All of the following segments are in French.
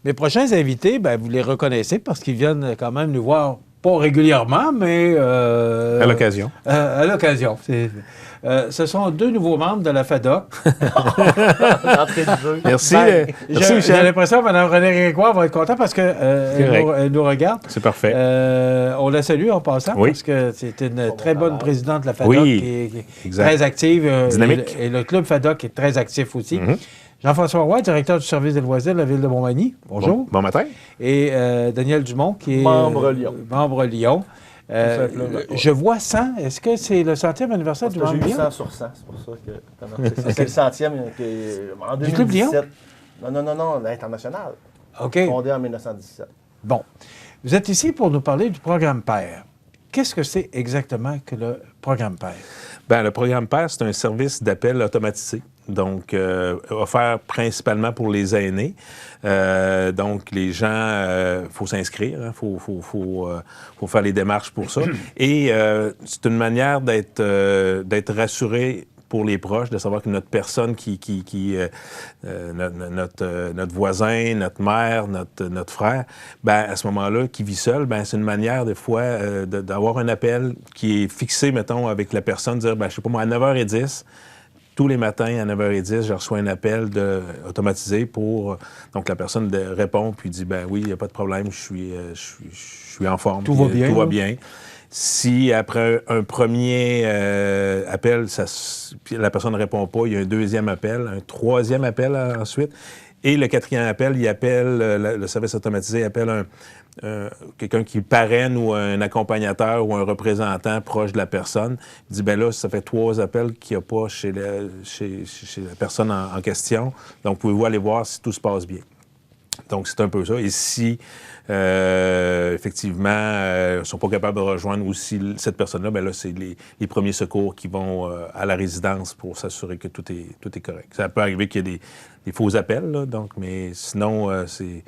Mes prochains invités, ben, vous les reconnaissez parce qu'ils viennent quand même nous voir, pas régulièrement, mais... à l'occasion. À l'occasion. Ce sont 2 nouveaux membres de la FADOC. Merci. Ben, Merci, j'ai Michel. l'impression que Mme René Grégoire va être contente parce qu'elle nous regarde. C'est parfait. On la salue en passant parce que c'est une très bonne présidente de la FADOC qui est très active. Dynamique. Et le club FADOC est très actif aussi. Jean-François Roy, directeur du service des loisirs de la Ville de Montmagny. Bonjour. Bon matin. Et Daniel Dumont, qui est membre Lyon. Membre Lyon. Je vois 100. Est-ce que c'est le 100e anniversaire du membre Lyon? 100 sur 100, c'est pour ça que... C'est le 100e en 2017. Du Club Lyon? Non, l'international. OK. Fondé en 1917. Bon. Vous êtes ici pour nous parler du programme PER. Qu'est-ce que c'est exactement que le programme PER? Bien, le programme PER, c'est un service d'appel automatisé. Donc, offert principalement pour les aînés. Donc, les gens, il faut s'inscrire, il faut faire les démarches pour ça. Et c'est une manière d'être rassuré pour les proches, de savoir que notre personne notre voisin, notre mère, notre frère, ben à ce moment-là, qui vit seul, ben c'est une manière, des fois, d'avoir un appel qui est fixé, mettons, avec la personne, dire, ben je sais pas moi, à 9h10, tous les matins, à 9h10, je reçois un appel automatisé pour... Donc, la personne répond puis dit, ben oui, il n'y a pas de problème, je suis en forme. Tout va bien. Tout va bien. Si, après un premier appel, la personne ne répond pas, il y a un deuxième appel, un troisième appel ensuite. Et le quatrième appel, il appelle, le service automatisé appelle quelqu'un qui parraine ou un accompagnateur ou un représentant proche de la personne. Il dit, bien là, ça fait 3 appels qu'il n'y a pas chez la personne en question. Donc, pouvez-vous aller voir si tout se passe bien. Donc, c'est un peu ça. Et si, effectivement, ils ne sont pas capables de rejoindre aussi cette personne-là, bien là, c'est les premiers secours qui vont à la résidence pour s'assurer que tout est correct. Ça peut arriver qu'il y ait des faux appels, là, donc, mais sinon, c'est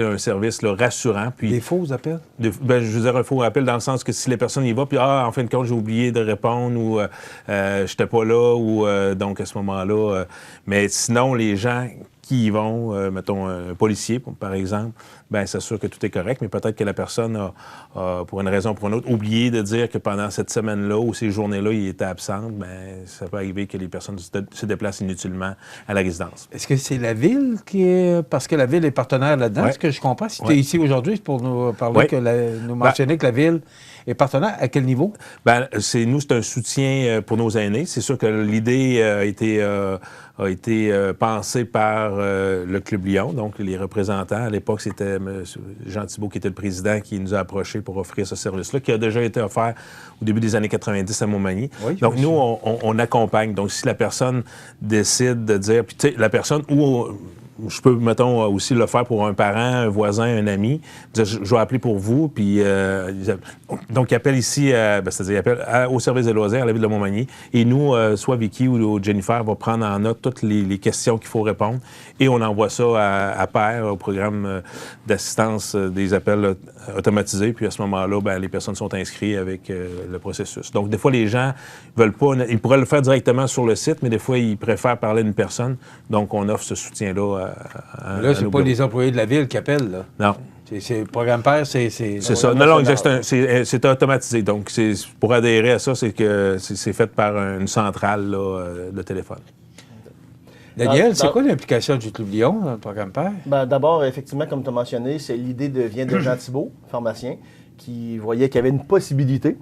un service là, rassurant. Puis, des faux appels? Je veux dire un faux appel dans le sens que si les personnes y vont, puis en fin de compte, j'ai oublié de répondre ou j'étais pas là, ou donc à ce moment-là. Mais sinon, les gens qui y vont, mettons un policier, par exemple, bien, s'assure que tout est correct, mais peut-être que la personne a, pour une raison ou pour une autre, oublié de dire que pendant cette semaine-là ou ces journées-là, il était absent. Bien, ça peut arriver que les personnes se déplacent inutilement à la résidence. Est-ce que c'est la Ville qui est... Parce que la Ville est partenaire là-dedans, ce que je comprends. Si tu es ici aujourd'hui, c'est pour nous parler, nous mentionner que la Ville est partenaire. À quel niveau? Bien, c'est un soutien pour nos aînés. C'est sûr que l'idée a été pensée par le Club Lyon, donc les représentants. À l'époque, c'était M. Jean Thibault qui était le président qui nous a approchés pour offrir ce service-là, qui a déjà été offert au début des années 90 à Montmagny. Oui, donc, nous, on accompagne. Donc, si la personne décide de dire... Puis, tu sais, la personne... Je peux, mettons, aussi le faire pour un parent, un voisin, un ami. Je vais appeler pour vous. Puis, donc, il appelle ici, c'est-à-dire, il appelle au service des loisirs à la Ville de Montmagny. Et nous, soit Vicky ou Jennifer va prendre en note toutes les questions qu'il faut répondre. Et on envoie ça à PER, au programme d'assistance des appels automatisés. Puis, à ce moment-là, ben, les personnes sont inscrites avec le processus. Donc, des fois, les gens veulent pas... Ils pourraient le faire directement sur le site, mais des fois, ils préfèrent parler à une personne. Donc, on offre ce soutien-là. Là, c'est pas les employés de la Ville qui appellent, là. Non. C'est le programme PER, c'est ça. Non, c'est automatisé. Donc, pour adhérer à ça, c'est que c'est fait par une centrale là, de téléphone. Daniel, c'est quoi l'implication du Club Lyon dans le programme PER? Ben, d'abord, effectivement, comme tu as mentionné, l'idée vient de Jean Thibault, pharmacien, qui voyait qu'il y avait une possibilité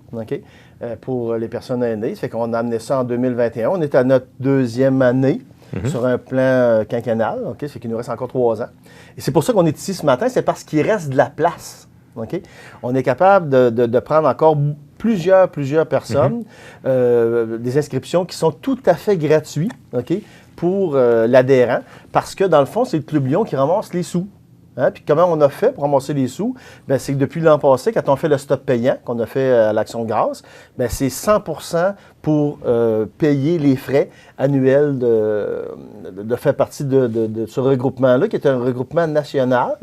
pour les personnes aînées. Ça fait qu'on a amené ça en 2021. On est à notre 2e année. Sur un plan quinquennal, ça fait qu'il nous reste encore 3 ans. Et c'est pour ça qu'on est ici ce matin, c'est parce qu'il reste de la place. On est capable de prendre encore plusieurs personnes, des inscriptions qui sont tout à fait gratuites pour l'adhérent, parce que dans le fond, c'est le Club Lyon qui ramasse les sous. Puis comment on a fait pour ramasser les sous? Bien, c'est que depuis l'an passé, quand on fait le stop payant, qu'on a fait à l'Action de grâce, bien, c'est 100% pour payer les frais annuels de faire partie de ce regroupement-là, qui est un regroupement national.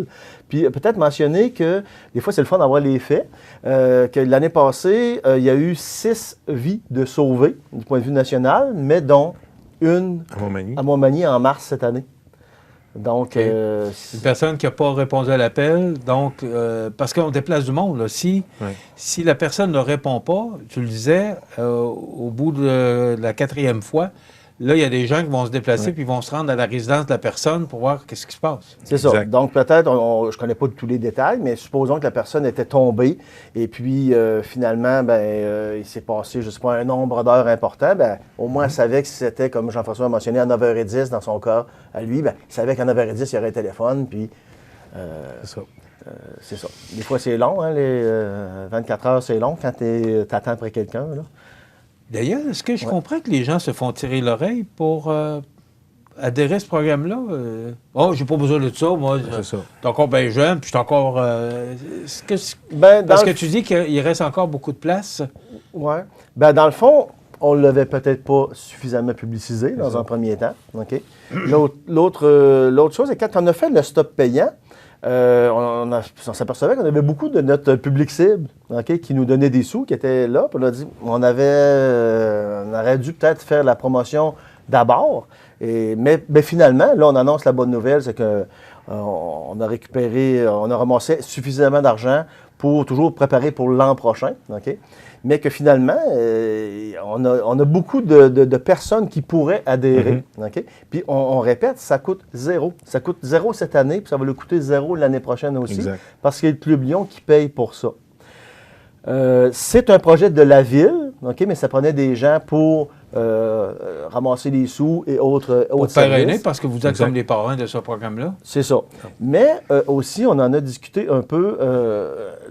Puis peut-être mentionner que des fois, c'est le fun d'avoir les faits, que l'année passée, il y a eu 6 vies de sauvées du point de vue national, mais dont une à Montmagny en mars cette année. Donc, une personne qui n'a pas répondu à l'appel, donc, parce qu'on déplace du monde, là. Si la personne ne répond pas, tu le disais, au bout de la 4e fois, là, il y a des gens qui vont se déplacer puis vont se rendre à la résidence de la personne pour voir qu'est-ce qui se passe. C'est ça. Donc, peut-être, je ne connais pas tous les détails, mais supposons que la personne était tombée et puis, finalement, il s'est passé, je ne sais pas, un nombre d'heures important. Au moins, elle savait que si c'était, comme Jean-François a mentionné, à 9h10 dans son cas, à lui, il savait qu'à 9h10, il y aurait un téléphone, puis... c'est ça. C'est ça. Des fois, c'est long, hein, les 24 heures, c'est long quand tu attends après quelqu'un, là. D'ailleurs, est-ce que je comprends que les gens se font tirer l'oreille pour adhérer à ce programme-là? Oh, j'ai pas besoin de ça, moi. Je suis encore bien jeune, puis je suis encore... parce que tu dis qu'il reste encore beaucoup de place. Oui. Dans le fond, on ne l'avait peut-être pas suffisamment publicisé dans un premier temps. OK? L'autre chose, c'est quand on a fait le stop payant, on s'apercevait qu'on avait beaucoup de notre public cible, qui nous donnait des sous, qui étaient là. Puis on a dit, on aurait dû peut-être faire la promotion d'abord. Mais finalement, là, on annonce la bonne nouvelle, c'est qu'on a ramassé suffisamment d'argent pour toujours préparer pour l'an prochain. Mais que finalement, on a beaucoup de personnes qui pourraient adhérer. Puis on répète, ça coûte 0. Ça coûte 0 cette année, puis ça va le coûter 0 l'année prochaine aussi. Exact. Parce qu'il y a le Club Lion qui paye pour ça. C'est un projet de la ville, mais ça prenait des gens pour ramasser des sous et autres services. Parce que vous êtes comme les parrains de ce programme-là. C'est ça. Mais aussi, on en a discuté un peu.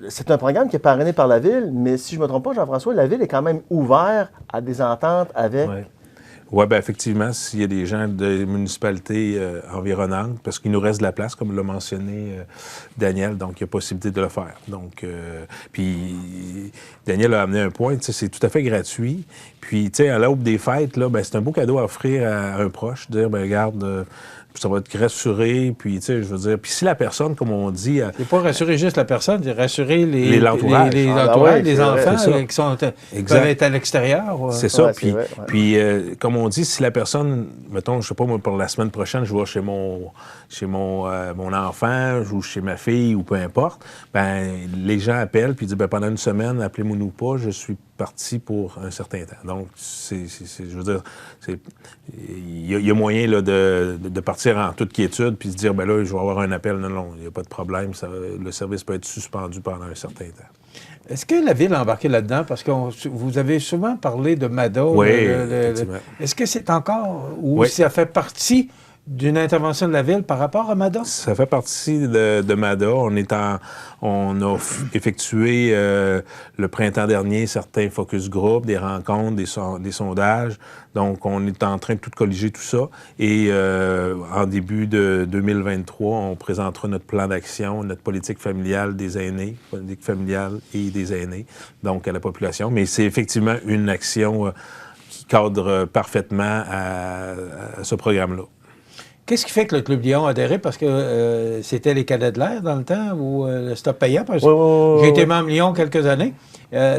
C'est un programme qui est parrainé par la ville, mais si je ne me trompe pas, Jean-François, la ville est quand même ouverte à des ententes avec... Oui, bien effectivement, s'il y a des gens de municipalités environnantes, parce qu'il nous reste de la place, comme l'a mentionné Daniel, donc il y a possibilité de le faire. Donc, puis Daniel a amené un point, c'est tout à fait gratuit. Puis, tu sais, à l'aube des fêtes, là, c'est un beau cadeau à offrir à un proche, dire, regarde, ça va te rassurer, puis, tu sais, je veux dire, puis si la personne, comme on dit... C'est pas rassurer juste la personne, c'est rassurer l'entourage. Les enfants qui peuvent être à l'extérieur. C'est ça, puis comme on dit, si la personne, mettons, je sais pas, moi, pour la semaine prochaine, je vais chez mon enfant, ou chez ma fille, ou peu importe, les gens appellent, puis disent, pendant une semaine, appelez-moi ou pas, je suis parti pour un certain temps. Donc, je veux dire, il y a moyen là, de partir en toute quiétude puis se dire, là, je vais avoir un appel. Non, il n'y a pas de problème. Le service peut être suspendu pendant un certain temps. Est-ce que la Ville a embarqué là-dedans? Parce que vous avez souvent parlé de MADA. Oui, est-ce que c'est encore... ou ça fait partie d'une intervention de la Ville par rapport à MADA? Ça fait partie de MADA. On a effectué le printemps dernier certains focus group, des rencontres, des sondages. Donc, on est en train de tout colliger tout ça. Et en début de 2023, on présentera notre plan d'action, notre politique familiale des aînés, politique familiale et des aînés, donc à la population. Mais c'est effectivement une action qui cadre parfaitement à ce programme-là. Qu'est-ce qui fait que le Club Lion a adhéré? Parce que c'était les cadets de l'air dans le temps, ou le stop payant. Parce que j'ai été membre Lion quelques années.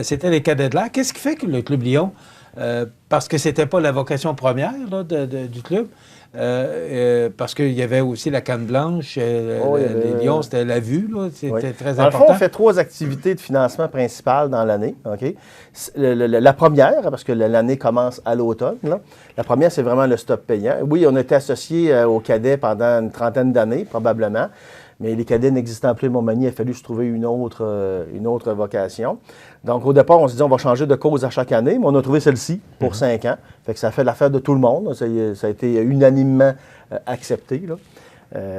C'était les cadets de l'air. Qu'est-ce qui fait que le Club Lion, parce que c'était pas la vocation première là, du club, parce qu'il y avait aussi la canne blanche, les Lions, c'était la vue, c'était très important. Dans le fond, on fait 3 activités de financement principales dans l'année. La première, parce que l'année commence à l'automne, la première, c'est vraiment le stop payant. Oui, on était associés aux cadets pendant une trentaine d'années, probablement, mais les cadets n'existant plus à Montmagny, il a fallu se trouver une autre vocation. Donc, au départ, on se dit on va changer de cause à chaque année, mais on a trouvé celle-ci pour 5 ans. Fait que ça fait l'affaire de tout le monde. Ça a été unanimement accepté, là.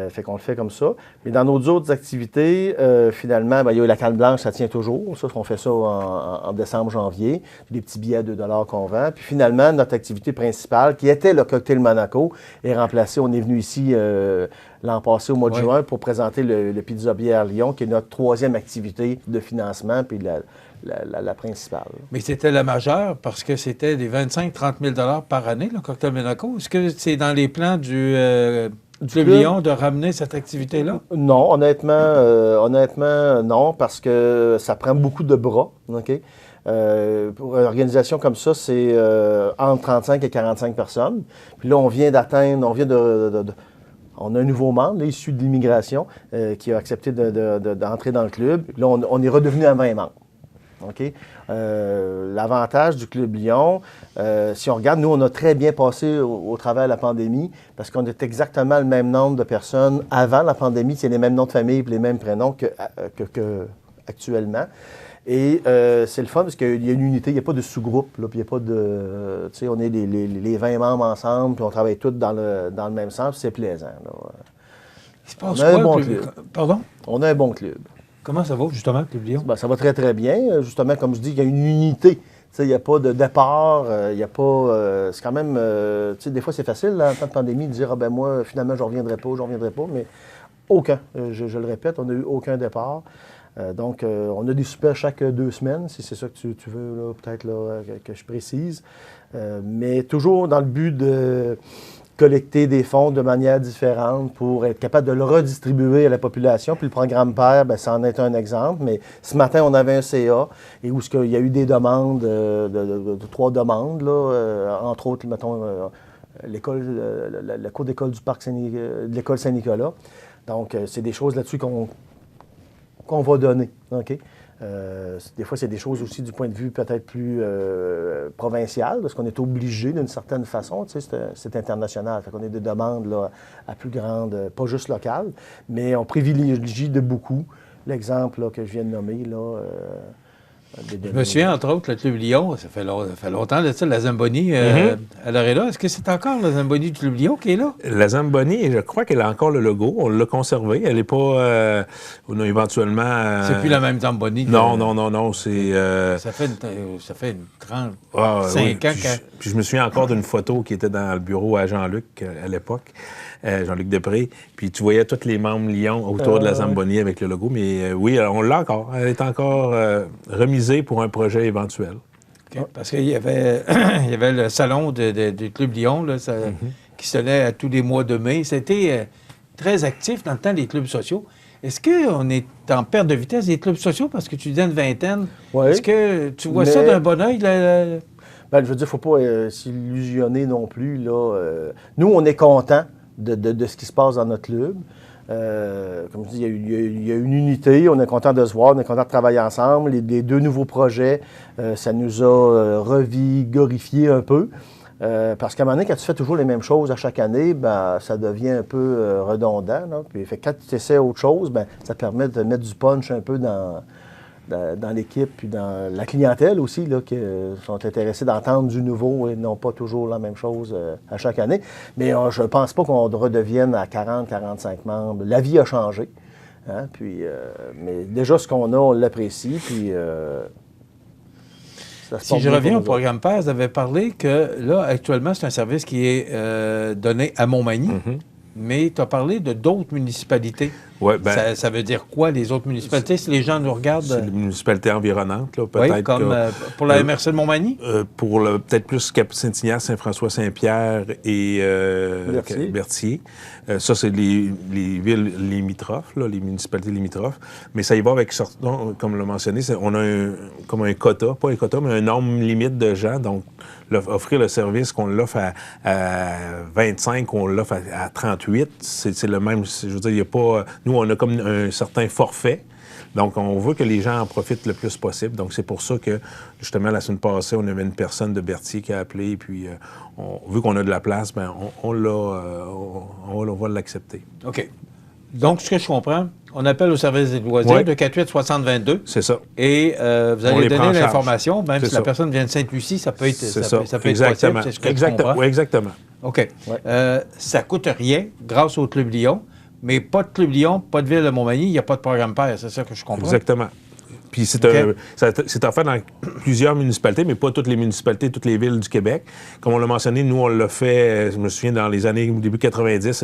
Fait qu'on le fait comme ça. Mais dans nos autres activités, finalement, il y a eu la canne blanche, ça tient toujours. Ça, on fait ça en décembre, janvier. Des petits billets à 2 $ qu'on vend. Puis finalement, notre activité principale, qui était le cocktail Monaco, est remplacée. On est venu ici l'an passé, au mois de juin, pour présenter le Pizza Bière Lyon, qui est notre 3e activité de financement, puis la principale. Mais c'était la majeure parce que c'était des 25-30 000 $ par année, le cocktail Monaco. Est-ce que c'est dans les plans du Club Lion de ramener cette activité-là? Non, honnêtement, non, parce que ça prend beaucoup de bras. Pour une organisation comme ça, c'est entre 35 et 45 personnes. Puis là, on vient On a un nouveau membre, là, issu de l'immigration, qui a accepté d'entrer dans le club. Là, on est redevenu à 20 membres. OK? L'avantage du Club Lion, si on regarde, nous, on a très bien passé au travers de la pandémie parce qu'on est exactement le même nombre de personnes avant la pandémie. C'est les mêmes noms de famille et les mêmes prénoms qu'actuellement. Et c'est le fun parce qu'il y a une unité, il n'y a pas de sous-groupe, puis il n'y a pas de... Tu sais, on est les 20 membres ensemble, puis on travaille tous dans le même sens, c'est plaisant. Là. Il se passe quoi, bon club? Pardon? On a un bon club. Comment ça va, justement, le Club Lion? Ben, ça va très, très bien. Justement, comme je dis, il y a une unité. Il n'y a pas de départ, il n'y a pas... c'est quand même... tu sais, des fois, c'est facile, là, en temps de pandémie, de dire « Ah ben moi, finalement, je ne reviendrai pas, mais aucun. Je le répète, on n'a eu aucun départ. Donc, on a des soupers chaque 2 semaines, si c'est ça que tu veux, peut-être que je précise. Mais toujours dans le but de collecter des fonds de manière différente pour être capable de le redistribuer à la population. Puis le programme PER, bien, ça en est un exemple. Mais ce matin, on avait un CA et où il y a eu des demandes, de 3 demandes, là, entre autres, mettons, la cour d'école du parc de l'école Saint-Nicolas. Donc, c'est des choses là-dessus qu'on va donner. OK? Des fois, c'est des choses aussi du point de vue peut-être plus provincial, parce qu'on est obligé d'une certaine façon. Tu sais, c'est international. Fait qu'on a des demandes là, à plus grande, pas juste locales, mais on privilégie de beaucoup l'exemple là, que je viens de nommer. Là, je me souviens, entre autres, le Club Lion, ça fait longtemps, là, la Zamboni, elle est là. Est-ce que c'est encore la Zamboni du Club Lion qui est là? La Zamboni, je crois qu'elle a encore le logo. On l'a conservé. Elle n'est pas... on a éventuellement... C'est plus la même Zamboni? Non, c'est... Ça fait une 35 ans. Puis je me souviens encore d'une photo qui était dans le bureau à Jean-Luc à l'époque. Jean-Luc Depré, puis tu voyais tous les membres Lion autour de la Zamboni avec le logo, mais oui, on l'a encore. Elle est encore remisée pour un projet éventuel. Okay. Parce qu'il y avait, le salon du Club Lion là, qui se tenait à tous les mois de mai. C'était très actif dans le temps des clubs sociaux. Est-ce qu'on est en perte de vitesse des clubs sociaux? Parce que tu dis une vingtaine. Oui, est-ce que tu vois ça d'un bon oeil? Ben, je veux dire, il ne faut pas s'illusionner non plus. Là. Nous, on est contents de ce qui se passe dans notre club. Comme je dis, il y a une unité, on est content de se voir, on est content de travailler ensemble. Les 2 nouveaux projets, ça nous a revigorifié un peu. Parce qu'à un moment donné, quand tu fais toujours les mêmes choses à chaque année, ben, ça devient un peu redondant. Là. Puis, quand tu essaies autre chose, ben, ça te permet de mettre du punch un peu dans l'équipe, puis dans la clientèle aussi, là, qui sont intéressés d'entendre du nouveau et non pas toujours la même chose à chaque année. Mais je ne pense pas qu'on redevienne à 40-45 membres. La vie a changé. Hein, puis, mais déjà, ce qu'on a, on l'apprécie. Puis, si je reviens au programme PER, vous avez parlé que là, actuellement, c'est un service qui est donné à Montmagny. Mais tu as parlé de d'autres municipalités. Ouais, ben, ça veut dire quoi, les autres municipalités, si les gens nous regardent? C'est les municipalités environnantes, là, peut-être. Oui, comme pour la MRC de Montmagny? Pour peut-être plus Cap-Saint-Ignace, Saint-François-Saint-Pierre et Berthier. Ça, c'est les villes limitrophes, là, les municipalités limitrophes. Mais ça y va avec, comme l'a mentionné, on a comme un quota, pas un quota, mais un nombre limite de gens. Donc, offrir le service qu'on l'offre à 25, on l'offre à 38, c'est le même. Je veux dire, il n'y a pas... Nous, on a comme un certain forfait. Donc, on veut que les gens en profitent le plus possible. Donc, c'est pour ça que, justement, la semaine passée, on avait une personne de Berthier qui a appelé. Puis, vu qu'on a de la place, bien, on va l'accepter. OK. Donc, ce que je comprends, on appelle au service des loisirs de 48-60-22. C'est ça. Et vous allez donner l'information. Même si la personne vient de Sainte-Lucie, ça peut être, ça peut être exactement. possible. C'est ce que je comprends. Oui, exactement. OK. Ouais. Ça ne coûte rien grâce au Club Lion. Mais pas de Club Lion, pas de Ville de Montmagny, il n'y a pas de programme PER, c'est ça que je comprends? Exactement. Puis c'est offert dans plusieurs municipalités, mais pas toutes les municipalités, toutes les villes du Québec. Comme on l'a mentionné, nous, on l'a fait, je me souviens, dans les années début 90,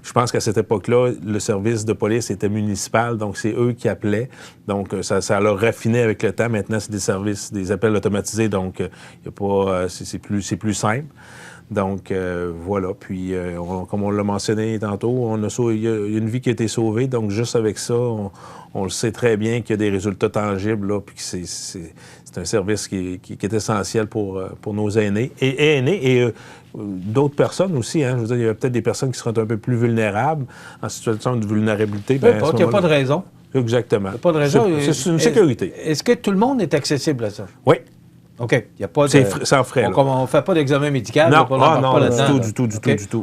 je pense qu'à cette époque-là, le service de police était municipal, donc c'est eux qui appelaient. Donc, ça l'a raffiné avec le temps. Maintenant, c'est des services, des appels automatisés, donc il y a pas, c'est plus simple. Donc, voilà. Puis, comme on l'a mentionné tantôt, il y a une vie qui a été sauvée. Donc, juste avec ça, on le sait très bien qu'il y a des résultats tangibles, là, puis que c'est un service qui est essentiel pour nos aînés et d'autres personnes aussi. Hein. Je veux dire, il y a peut-être des personnes qui seront un peu plus vulnérables, en situation de vulnérabilité. Il n'y a pas de raison. Exactement. Il n'y a pas de raison. C'est une sécurité. Est-ce que tout le monde est accessible à ça? Oui. OK. Il n'y a pas de... C'est sans frais. On ne fait pas d'examen médical. Non, non, du tout.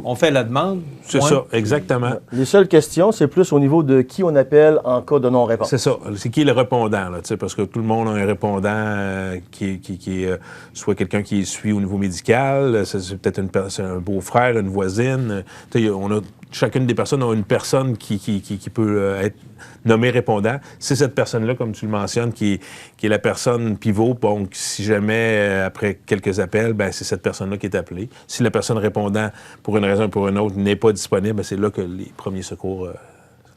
On fait la demande. C'est ça, exactement. Les seules questions, c'est plus au niveau de qui on appelle en cas de non-réponse. C'est ça. C'est qui est le répondant, là, parce que tout le monde a un répondant qui est soit quelqu'un qui suit au niveau médical, c'est peut-être un beau-frère, une voisine. Chacune des personnes a une personne qui peut être nommée répondant. C'est cette personne-là, comme tu le mentionnes, qui est la personne pivot. Donc, si jamais, après quelques appels, ben c'est cette personne-là qui est appelée. Si la personne répondant, pour une raison ou pour une autre, n'est pas disponible, ben c'est là que les premiers secours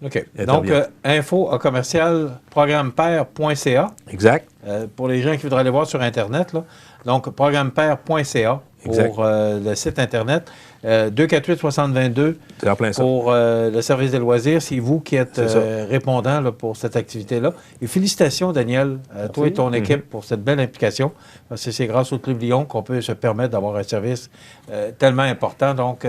OK. Donc, info@commercial-programmepère.ca. Exact. Pour les gens qui voudraient aller voir sur Internet, là. Donc, programmepère.ca pour le site Internet. 248-6022 pour le service des loisirs. C'est vous qui êtes répondant là, pour cette activité-là. Et félicitations, Daniel, à toi et ton équipe pour cette belle implication. Parce que c'est grâce au Club Lyon qu'on peut se permettre d'avoir un service tellement important. Donc,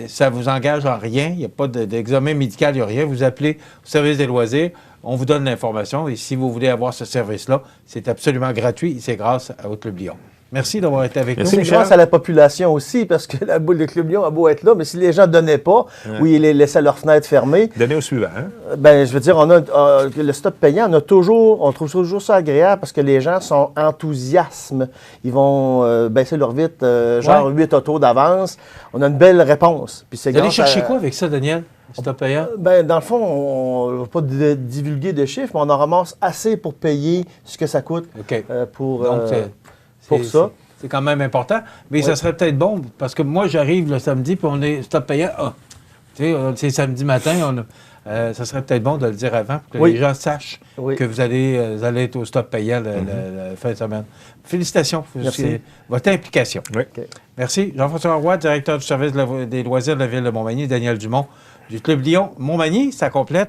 ça ne vous engage en rien. Il n'y a pas d'examen médical, il n'y a rien. Vous appelez au service des loisirs, on vous donne l'information. Et si vous voulez avoir ce service-là, c'est absolument gratuit et c'est grâce au Club Lyon. Merci d'avoir été avec nous. C'est grâce à la population aussi, parce que la boule de Club Lyon a beau être là, mais si les gens ne donnaient pas, ou ils laissaient leurs fenêtres fermées... Donnez au suivant, hein? Ben, je veux dire, le stop payant, on trouve toujours ça agréable parce que les gens sont enthousiastes. Ils vont baisser leur vitre, genre 8 autos d'avance. On a une belle réponse. Puis vous allez chercher quoi avec ça, Daniel? Stop payant? Ben, dans le fond, on ne va pas divulguer de chiffres, mais on en ramasse assez pour payer ce que ça coûte pour ça. C'est quand même important. Mais ça serait peut-être bon, parce que moi, j'arrive le samedi, puis on est stop payant. Tu sais, c'est samedi matin, ça serait peut-être bon de le dire avant, pour que les gens sachent que vous allez être au stop payant la fin de semaine. Félicitations pour votre implication. Merci. Jean-François Roy, directeur du service des loisirs de la Ville de Montmagny, Daniel Dumont du Club Lyon. Montmagny, ça complète